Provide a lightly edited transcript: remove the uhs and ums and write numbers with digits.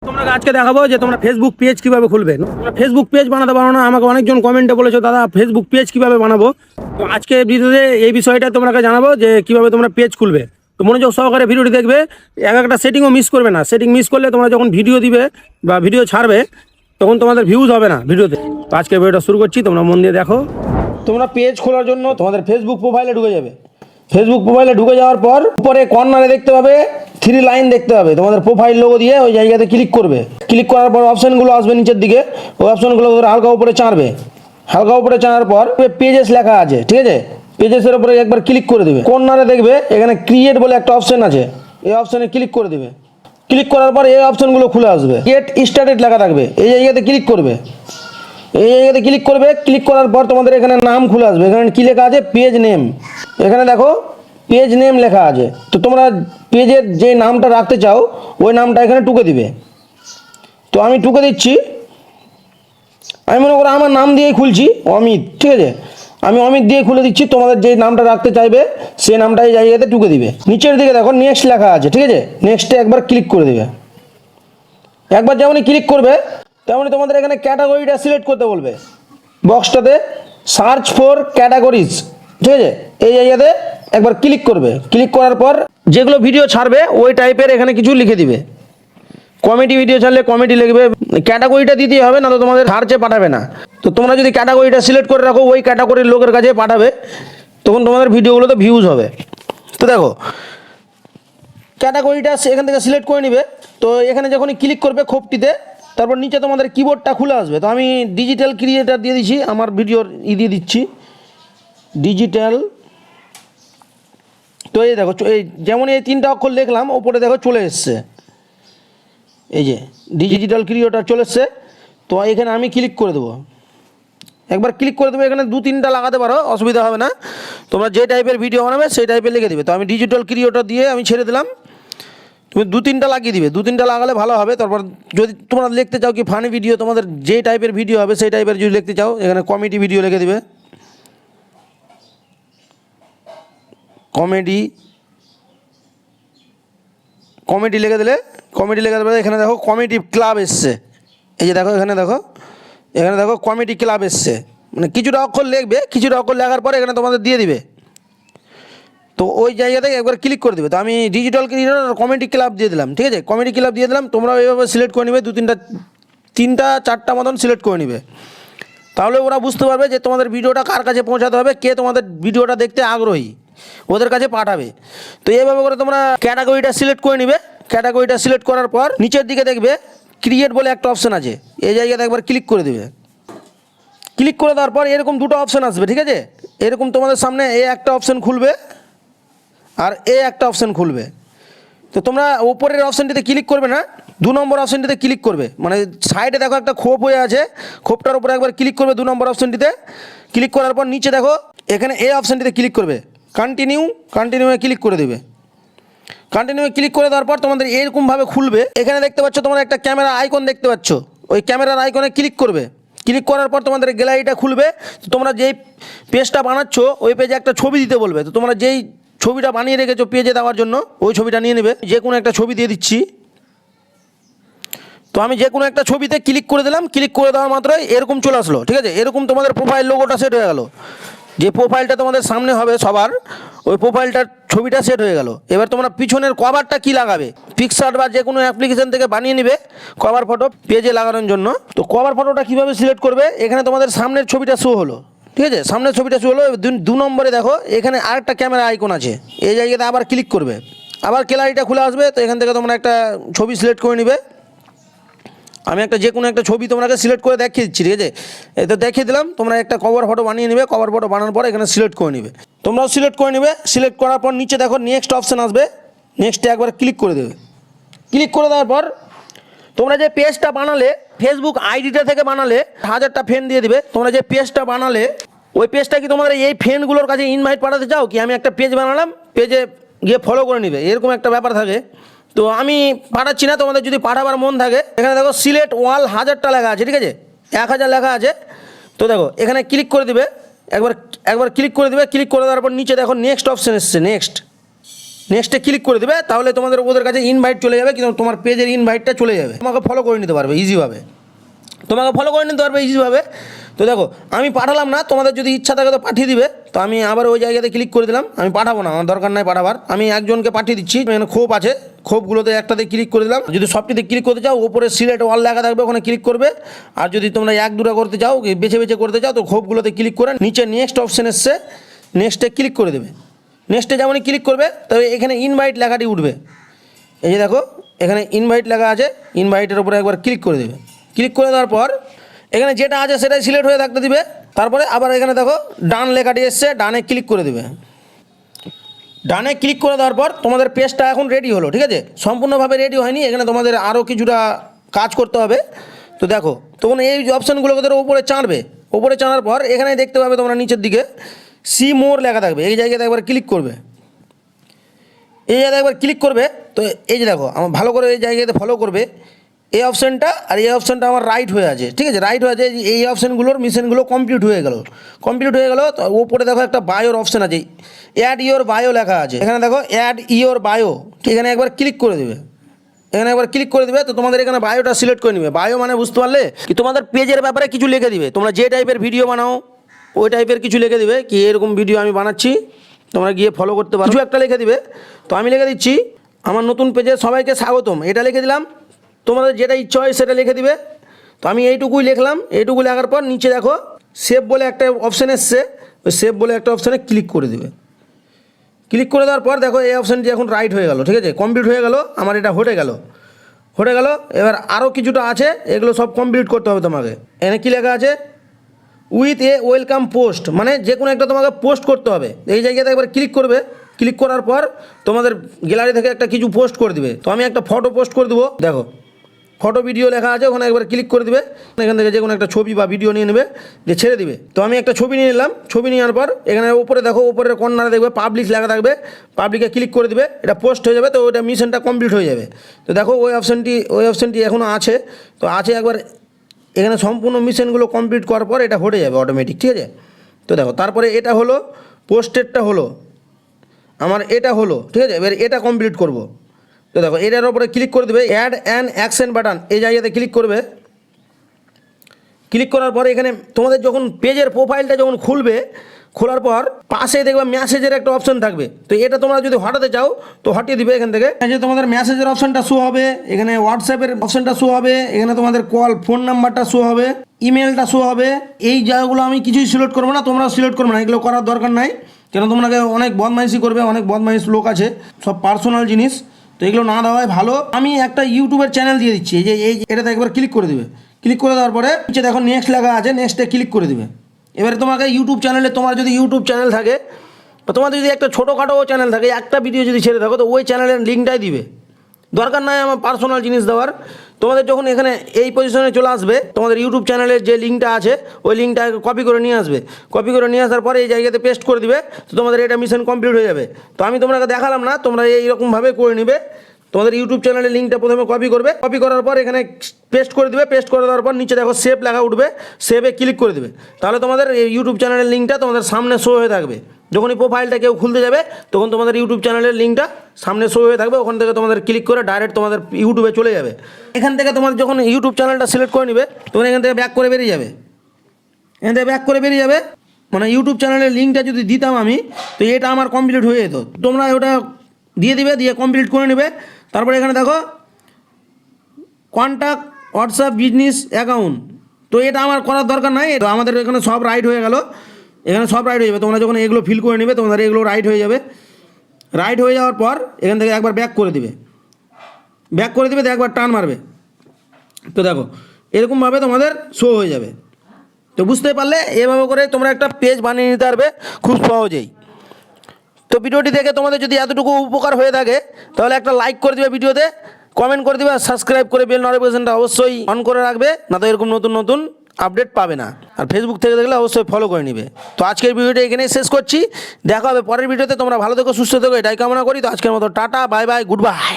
তোমরা আজকে দেখাবো যে তোমরা ফেসবুক পেজ কিভাবে খুলবে। তোমরা ফেসবুক পেজ বানাতে পারো না, আমাকে অনেকজন কমেন্টে বলেছো দাদা ফেসবুক পেজ কিভাবে বানাবো। তো আজকে ভিডিওতে এই বিষয়টা তোমাকে জানাবো যে কিভাবে তোমরা পেজ খুলবে। তো মনোযোগ সহকারে ভিডিওটি দেখবে, একটা সেটিংও মিস করবে না। সেটিং মিস করলে তোমরা যখন ভিডিও দিবে বা ভিডিও ছাড়বে তখন তোমাদের ভিউজ হবে না ভিডিওতে। তো আজকে ভিডিওটা শুরু করছি, তোমরা মন দিয়ে দেখো। তোমরা পেজ খোলার জন্য তোমাদের ফেসবুক প্রোফাইলে ঢুকে যাবে। ফেসবুক প্রোফাইলে ঢুকে যাওয়ার পর উপরে কর্নারে দেখতে পাবে 3 লাইন দেখতে পাবে, তোমাদের প্রোফাইল লোগো দিয়ে ওই জায়গাতে ক্লিক করবে। ক্লিক করার পর অপশানগুলো আসবে নিচের দিকে, ওই অপশানগুলো হালকা উপরে চাঁড়বে। হালকা উপরে চাঁড়ার পর পেজেস লেখা আছে, ঠিক আছে, পেজেসের উপরে একবার ক্লিক করে দেবে। কর্নারে দেখবে এখানে ক্রিয়েট বলে একটা অপশান আছে, এই অপশানে ক্লিক করে দেবে। ক্লিক করার পর এই অপশানগুলো খুলে আসবে, গেট স্টার্টেড লেখা থাকবে, এই জায়গাতে ক্লিক করবে। এই জায়গাতে ক্লিক করবে। ক্লিক করার পর তোমাদের এখানে নাম খুলে আসবে। এখানে কি লেখা আছে? Page name. এখানে দেখো পেজ নেম লেখা আছে। তো তোমরা পেজের যে নামটা রাখতে চাও ওই নামটা এখানে টুকে দিবে। তো আমি টুকে দিচ্ছি, আমি মনে করো আমার নাম দিয়েই খুলছি, অমিত, ঠিক আছে, আমি অমিত দিয়ে খুলে দিচ্ছি। তোমাদের যে নামটা রাখতে চাইবে সেই নামটা এই জায়গাতে টুকে দিবে। নিচের দিকে দেখো নেক্সট লেখা আছে, ঠিক আছে, নেক্সটে একবার ক্লিক করে দেবে। একবার যেমনই ক্লিক করবে তেমনই তোমাদের এখানে ক্যাটাগরিটা সিলেক্ট করতে বলবে। বক্সটাতে সার্চ ফর ক্যাটাগরিজ, ঠিক আছে, এই জায়গাতে একবার ক্লিক করবে। ক্লিক করার পর যেগুলো ভিডিও ছাড়বে ওই টাইপের এখানে কিছু লিখে দিবে। কমেডি ভিডিও ছাড়লে কমেডি লিখবে। ক্যাটাগরিটা দিতেই হবে, না তো তোমাদের সার্চে পাঠাবে না। তো তোমরা যদি ক্যাটাগরিটা সিলেক্ট করে রাখো ওই ক্যাটাগরির লোকের কাছে পাঠাবে, তখন তোমাদের ভিডিওগুলোতে ভিউজ হবে। তো দেখো ক্যাটাগরিটা এখান থেকে সিলেক্ট করে নিবে। তো এখানে যখনই ক্লিক করবে খোপটিতে, তারপর নিচে তোমাদের কিবোর্ডটা খুলে আসবে। তো আমি ডিজিটাল ক্রিয়েটার দিয়ে দিচ্ছি, আমার ভিডিওর দিয়ে দিচ্ছি ডিজিটাল। তো এই দেখো এই যেমন এই 3টা অক্ষর লিখলাম ওপরে দেখো চলে এসছে, এই যে ডিজিটাল ক্রিয়েটার চলে এসছে। তো এখানে আমি ক্লিক করে দেবো, একবার ক্লিক করে দেবো। এখানে 2-3টা লাগাতে পারো, অসুবিধা হবে না। তোমরা যে টাইপের ভিডিও বানাবে সেই টাইপের লিখে দেবে। তো আমি ডিজিটাল ক্রিয়েটার দিয়ে আমি ছেড়ে দিলাম। তুমি 2-3টা লাগিয়ে দিবে, 2-3টা লাগালে ভালো হবে। তারপর যদি তোমরা লিখতে চাও কি ফানি ভিডিও, তোমাদের যে টাইপের ভিডিও হবে সেই টাইপের যদি লিখতে চাও এখানে কমেডি ভিডিও লিখে দিবে। কমেডি লিখে দিলে এখানে দেখো কমেডি ক্লাব এসছে, এই যে দেখো এখানে দেখো কমেডি ক্লাব এসছে। মানে কিছুটা অক্ষর লিখবে, কিছুটা অক্ষর লেখার পরে এখানে তোমাদের দিয়ে দিবে। তো ওই জায়গাতে একবার ক্লিক করে দেবে। তো আমি ডিজিটাল ক্রিয়েটর কমেডি ক্লাব দিয়ে দিলাম, ঠিক আছে, কমেডি ক্লাব দিয়ে দিলাম। তোমরা এইভাবে সিলেক্ট করে নিবে, 3-4টা মতন সিলেক্ট করে নিবে। তাহলে ওরা বুঝতে পারবে যে তোমাদের ভিডিওটা কার কাছে পৌঁছাতে হবে, কে তোমাদের ভিডিওটা দেখতে আগ্রহী, ওদের কাছে পাঠাবে। তো এইভাবে করে তোমরা ক্যাটাগরিটা সিলেক্ট করে নিবে। ক্যাটাগরিটা সিলেক্ট করার পর নিচের দিকে দেখবে ক্রিয়েট বলে একটা অপশান আছে, এই জায়গাতে একবার ক্লিক করে দেবে। ক্লিক করে দেওয়ার পর এরকম 2টো অপশান আসবে, ঠিক আছে, এরকম তোমাদের সামনে এই একটা অপশান খুলবে আর এই একটা অপশান খুলবে। তো তোমরা ওপরের অপশানটিতে ক্লিক করবে না, 2 নম্বর অপশানটিতে ক্লিক করবে। মানে সাইডে দেখো একটা খোপ হয়ে আছে, খোপটার উপরে একবার ক্লিক করবে 2 নম্বর অপশানটিতে। ক্লিক করার পর নিচে দেখো এখানে এই অপশানটিতে ক্লিক করবে, কন্টিনিউয়ে ক্লিক করে দেবে। কন্টিনিউয়ে ক্লিক করে দেওয়ার পর তোমাদের এরকমভাবে খুলবে। এখানে দেখতে পাচ্ছ তোমরা একটা ক্যামেরা আইকন দেখতে পাচ্ছ, ওই ক্যামেরার আইকনে ক্লিক করবে। ক্লিক করার পর তোমাদের গ্যালারিটা খুলবে। তোমরা যেই পেজটা বানাচ্ছ ওই পেজে একটা ছবি দিতে বলবে। তো তোমরা যেই ছবিটা বানিয়ে রেখেছো পেজে দেওয়ার জন্য ওই ছবিটা নিয়ে নেবে। যে কোনো একটা ছবি দিয়ে দিচ্ছি। তো আমি যে কোনো একটা ছবিতে ক্লিক করে দিলাম। ক্লিক করে দেওয়ার মাত্রই এরকম চলে আসলো, ঠিক আছে, এরকম তোমাদের প্রোফাইল লোগোটা সেট হয়ে গেল। যে প্রোফাইলটা তোমাদের সামনে হবে সবার, ওই প্রোফাইলটার ছবিটা সেট হয়ে গেল। এবার তোমরা পিছনের কভারটা কি লাগাবে, পিকচার বা যে কোনো অ্যাপ্লিকেশন থেকে বানিয়ে নিবে কভার ফটো পেজে লাগানোর জন্য। তো কভার ফটোটা কীভাবে সিলেক্ট করবে, এখানে তোমাদের সামনের ছবিটা শো হলো, ঠিক আছে, সামনের ছবিটা শো হলো। 2 নম্বরে দেখো এখানে আরেকটা ক্যামেরা আইকন আছে, এই জায়গাতে আবার ক্লিক করবে, আবার গ্যালারিটা খুলে আসবে। তো এখান থেকে তোমরা একটা ছবি সিলেক্ট করে নিবে। আমি একটা যে কোনো একটা ছবি তোমাকে সিলেক্ট করে দেখিয়ে দিচ্ছি, ঠিক আছে, এই তো দেখিয়ে দিলাম। তোমরা একটা কভার ফটো বানিয়ে নেবে, কভার ফটো বানানোর পর এখানে সিলেক্ট করে নেবে। তোমরাও সিলেক্ট করে নেবে। সিলেক্ট করার পর নিচে দেখো নেক্সট অপশান আসবে, নেক্সটে একবার ক্লিক করে দেবে। ক্লিক করে দেওয়ার পর তোমরা যে পেজটা বানালে ফেসবুক আইডিটা থেকে বানালে 1000টা ফ্রেন্ড দিয়ে দিবে। তোমরা যে পেজটা বানালে ওই পেজটা কি তোমাদের এই ফ্রেন্ডগুলোর কাছে ইনভাইট পাঠাতে চাও কি, আমি একটা পেজ বানালাম, পেজে গিয়ে ফলো করে নেবে, এরকম একটা ব্যাপার থাকে। তো আমি পাঠাচ্ছি না, তোমাদের যদি পাঠাবার মন থাকে এখানে দেখো সিলেক্ট ওয়াল 1000টা লেখা আছে, ঠিক আছে, 1000 লেখা আছে। তো দেখো এখানে ক্লিক করে দিবে, একবার ক্লিক করে দিবে। ক্লিক করে দেওয়ার পর নিচে দেখো নেক্সট অপশান এসছে, নেক্সটে ক্লিক করে দেবে, তাহলে তোমাদের ওদের কাছে ইনভাইট চলে যাবে, কিন্তু তোমার পেজের ইনভাইটটা চলে যাবে, তোমাকে ফলো করে নিতে পারবে ইজিভাবে, তো দেখো আমি পাঠালাম না, তোমাদের যদি ইচ্ছা থাকে তো পাঠিয়ে দিবে। তো আমি আবার ওই জায়গাতে ক্লিক করে দিলাম, আমি পাঠাবো না, আমার দরকার নাই পাঠাবার, আমি একজনকে পাঠিয়ে দিচ্ছি। এখানে খোপ আছে, খোপগুলোতে একটাতে ক্লিক করে দিলাম। যদি সবটিতে ক্লিক করতে চাও ওপরে সিলেক্ট অল লেখা থাকবে, ওখানে ক্লিক করবে। আর যদি তোমরা এক দুটা করতে চাও, বেছে বেছে করতে চাও, তো খোপগুলোতে ক্লিক করে নিচে নেক্সট অপশন এসছে, নেক্সটে ক্লিক করে দেবে। নেক্সটে যেমনই ক্লিক করবে তবে এখানে ইনভাইট লেখাটি উঠবে, এই যে দেখো এখানে ইনভাইট লেখা আছে, ইনভাইটের উপরে একবার ক্লিক করে দেবে। ক্লিক করে দেওয়ার পর এখানে যেটা আছে সেটাই সিলেক্ট হয়ে থাকতে দিবে। তারপরে আবার এখানে দেখো ডান লেখাটি এসছে, ডানে ক্লিক করে দেবে। ডানে ক্লিক করে দেওয়ার পর তোমাদের পেজটা এখন রেডি হলো, ঠিক আছে, সম্পূর্ণভাবে রেডি হয়নি, এখানে তোমাদের আরও কিছুটা কাজ করতে হবে। তো দেখো তখন এই অপশানগুলোকে ধরো উপরে চাঁড়বে, উপরে চাঁড়ার পর এখানে দেখতে পাবে তোমরা নিচের দিকে সি মোর লেখা থাকবে, এই জায়গাতে একবার ক্লিক করবে। এই জায়গায় একবার ক্লিক করবে, তো এই যে দেখো আমার ভালো করে এই জায়গাতে ফলো করবে, এই অপশানটা আর এই অপশানটা আমার রাইট হয়ে আছে, ঠিক আছে, রাইট হয়ে আছে। এই অপশানগুলোর মিশনগুলো কমপ্লিট হয়ে গেল, তো ওপরে দেখো একটা বায়োর অপশান আছে, অ্যাড ইওর বায়ো লেখা আছে, এখানে দেখো অ্যাড ইওর বায়ো, এখানে একবার ক্লিক করে দেবে। এখানে একবার ক্লিক করে দেবে, তো তোমাদের এখানে বায়োটা সিলেক্ট করে নেবে। বায়ো মানে বুঝতে পারলে কি, তোমাদের পেজের ব্যাপারে কিছু লিখে দিবে, তোমরা যে টাইপের ভিডিও বানাও ওই টাইপের কিছু লিখে দিবে, কি এরকম ভিডিও আমি বানাচ্ছি, তোমরা গিয়ে ফলো করতে পারো, কিছু একটা লিখে দিবে। তো আমি লিখে দিচ্ছি আমার নতুন পেজে সবাইকে স্বাগতম, এটা লিখে দিলাম। তোমাদের যেটা ইচ্ছা হয় সেটা লিখে দিবে। তো আমি এইটুকুই লিখলাম, এইটুকু লেখার পর নিচে দেখো সেভ বলে একটা অপশান এসছে, ওই সেভ বলে একটা অপশানে ক্লিক করে দেবে। ক্লিক করে দেওয়ার পর দেখো এই অপশানটি এখন রাইট হয়ে গেল, ঠিক আছে, কমপ্লিট হয়ে গেল, আমার এটা হটে গেল। এবার আরও কিছুটা আছে, এগুলো সব কমপ্লিট করতে হবে তোমাকে। এখানে কী লেখা আছে, উইথ এ ওয়েলকাম পোস্ট, মানে যে কোনো একটা তোমাকে পোস্ট করতে হবে। এই জায়গাতে একবার ক্লিক করবে, ক্লিক করার পর তোমাদের গ্যালারি থেকে একটা কিছু পোস্ট করে দিবে। তো আমি একটা ফটো পোস্ট করে দেবো, দেখো ফটো ভিডিও লেখা আছে, ওখানে একবার ক্লিক করে দিবে, এখান থেকে যে কোনো একটা ছবি বা ভিডিও নিয়ে নেবে, যে ছেড়ে দিবে। তো আমি একটা ছবি নিয়ে নিলাম, ছবি নেওয়ার পর এখানে উপরে দেখো উপরের কর্নারে দেখবে পাবলিক লেখা থাকবে, পাবলিকে ক্লিক করে দিবে, এটা পোস্ট হয়ে যাবে, তো ওইটা মিশনটা কমপ্লিট হয়ে যাবে। তো দেখো ওই অপশানটি এখনও আছে, তো আছে একবার এখানে সম্পূর্ণ মিশনগুলো কমপ্লিট করার পর এটা হয়ে যাবে অটোমেটিক, ঠিক আছে। তো দেখো তারপরে এটা হলো পোস্টেডটা হলো আমার, এটা হলো, ঠিক আছে, এবার এটা কমপ্লিট করব। তো দেখো এটার উপরে ক্লিক করে দেবে, অ্যাড অ্যান অ্যাকশন বাটন, এই জায়গাতে ক্লিক করবে। ক্লিক করার পরে এখানে তোমাদের যখন পেজের প্রোফাইলটা যখন খুলবে, খোলার পর পাশে দেখবে মেসেজের একটা অপশন থাকবে, তো এটা তোমরা যদি হটাতে চাও তো হটিয়ে দিবে। এখান থেকে যে তোমাদের মেসেজের অপশনটা শো হবে, এখানে হোয়াটসঅ্যাপের অপশনটা শো হবে, এখানে তোমাদের কল ফোন নাম্বারটা শো হবে, ইমেলটা শো হবে। এই জায়গাগুলো আমি কিছুই সিলেক্ট করবো না, তোমরাও সিলেক্ট করবে না, এগুলো করার দরকার নাই, কেন তোমাকে অনেক বদমাইশি করবে, অনেক বদমাইশ লোক আছে, সব পার্সোনাল জিনিস, তো এগুলো না দেওয়াই ভালো। আমি একটা ইউটিউবের চ্যানেল দিয়ে দিচ্ছি, এই যে এটাতে একবার ক্লিক করে দেবে। ক্লিক করে দেওয়ার পরে নিচে দেখো নেক্সট লেখা আছে, নেক্সটে ক্লিক করে দেবে। এবারে তোমাকে ইউটিউব চ্যানেলে, তোমার যদি ইউটিউব চ্যানেল থাকে বা তোমাদের যদি একটা ছোটোখাটো চ্যানেল থাকে, একটা ভিডিও যদি ছেড়ে থাকো, তো ওই চ্যানেলের লিঙ্কটাই দিবে, দরকার নাই আমার পার্সোনাল জিনিস দেওয়ার। তোমাদের যখন এখানে এই পজিশনে চলে আসবে, তোমাদের ইউটিউব চ্যানেলের যে লিঙ্কটা আছে ওই লিঙ্কটা কপি করে নিয়ে আসবে, কপি করে নিয়ে আসার পরে এই জায়গাতে পেস্ট করে দিবে, তো তোমাদের এটা মিশন কমপ্লিট হয়ে যাবে। তো আমি তোমাকে দেখালাম না, তোমরা এইরকমভাবে করে নিবে। তোমাদের ইউটিউব চ্যানেলের লিঙ্কটা প্রথমে কপি করবে, কপি করার পর এখানে পেস্ট করে দিবে, পেস্ট করে দেওয়ার পর নিচে দেখো সেভ লেখা উঠবে, সেভে ক্লিক করে দেবে, তাহলে তোমাদের এই ইউটিউব চ্যানেলের লিঙ্কটা তোমাদের সামনে শো হয়ে থাকবে। যখনই প্রোফাইলটা কেউ খুলতে যাবে তখন তোমাদের ইউটিউব চ্যানেলের লিঙ্কটা সামনে শো হয়ে থাকবে, ওখান থেকে তোমাদের ক্লিক করে ডাইরেক্ট তোমাদের ইউটিউবে চলে যাবে। এখান থেকে তোমাদের যখন ইউটিউব চ্যানেলটা সিলেক্ট করে নেবে তখন এখান থেকে ব্যাক করে বেরিয়ে যাবে, এখান থেকে ব্যাক করে বেরিয়ে যাবে, মানে ইউটিউব চ্যানেলের লিঙ্কটা যদি দিতাম আমি, তো এটা আমার কমপ্লিট হয়ে যেত। তোমরা ওটা দিয়ে দিবে, দিয়ে কমপ্লিট করে নেবে। তারপরে এখানে দেখো কন্ট্যাক্ট হোয়াটসঅ্যাপ বিজনেস অ্যাকাউন্ট, তো এটা আমার করার দরকার নাই, তো আমাদের এখানে সব রাইট হয়ে গেল, এখানে সব রাইট হয়ে যাবে। তোমরা যখন এগুলো ফিল করে নেবে তোমাদের এগুলো রাইট হয়ে যাবে। রাইট হয়ে যাওয়ার পর এখান থেকে একবার ব্যাক করে দিবে, তো একবার টান মারবে, তো দেখো এরকমভাবে তোমাদের শো হয়ে যাবে। তো বুঝতে পারলে এভাবে করে তোমরা একটা পেজ বানিয়ে নিতে পারবে খুব সহজেই। তো ভিডিওটি দেখে তোমাদের যদি এতটুকু উপকার হয়ে থাকে তাহলে একটা লাইক করে দিবে ভিডিওতে, কমেন্ট করে দিবে আর সাবস্ক্রাইব করে বেল নোটিফিকেশনটা অবশ্যই অন করে রাখবে, না তো এরকম নতুন নতুন আপডেট পাবে না। আর ফেসবুক থেকে দেখলে অবশ্যই ফলো করে নিবে। তো আজকের ভিডিওটা এখানেই শেষ করছি, দেখা হবে পরের ভিডিওতে। তোমরা ভালো থেকো, সুস্থ থেকো, এটাই কামনা করি। তো আজকের মতো tata, bye bye, good bye.